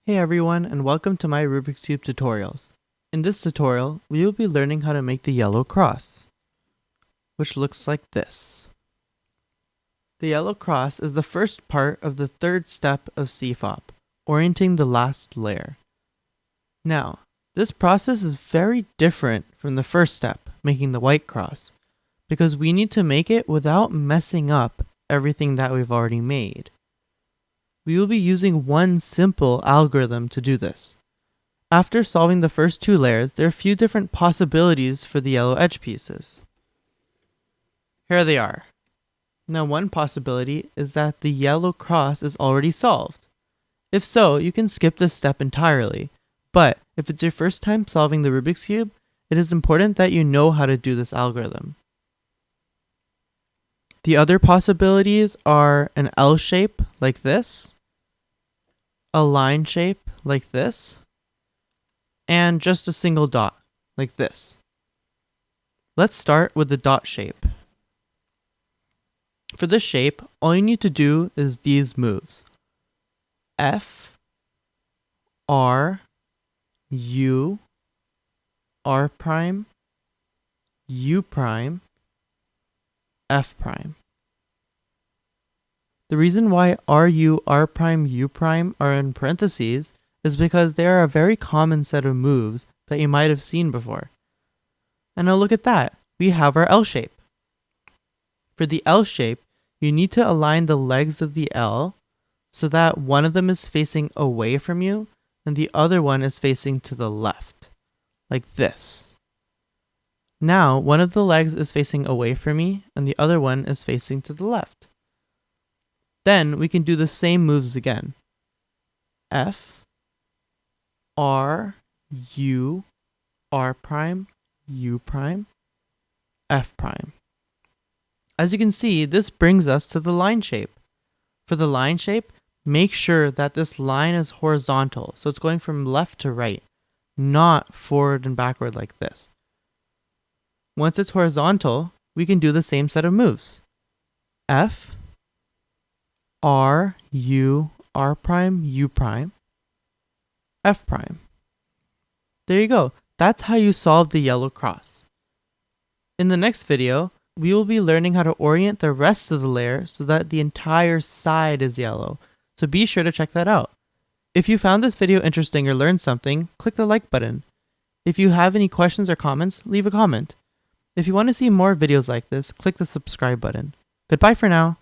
Hey everyone, and welcome to my Rubik's Cube tutorials. In this tutorial, we will be learning how to make the yellow cross, which looks like this. The yellow cross is the first part of the third step of CFOP, orienting the last layer. Now, this process is very different from the first step, making the white cross, because we need to make it without messing up everything that we've already made. We will be using one simple algorithm to do this. After solving the first two layers, there are a few different possibilities for the yellow edge pieces. Here they are. Now, one possibility is that the yellow cross is already solved. If so, you can skip this step entirely. But if it's your first time solving the Rubik's Cube, it is important that you know how to do this algorithm. The other possibilities are an L shape like this, a line shape like this, and just a single dot like this. Let's start with the dot shape. For this shape, all you need to do is these moves: F, R, U, R prime, U prime, F prime. The reason why RU, R prime, U prime are in parentheses is because they are a very common set of moves that you might have seen before. And now look at that, we have our L shape. For the L shape, you need to align the legs of the L so that one of them is facing away from you and the other one is facing to the left, like this. Now, one of the legs is facing away from me and the other one is facing to the left. Then we can do the same moves again. F, R, U, R prime, U prime, F prime. As you can see, this brings us to the line shape. For the line shape, make sure that this line is horizontal, so it's going from left to right, not forward and backward like this. Once it's horizontal, we can do the same set of moves. F, R, U, R prime, U prime, F prime. There you go. That's how you solve the yellow cross. In the next video, we will be learning how to orient the rest of the layer so that the entire side is yellow. So be sure to check that out. If you found this video interesting or learned something, click the like button. If you have any questions or comments, leave a comment. If you want to see more videos like this, click the subscribe button. Goodbye for now.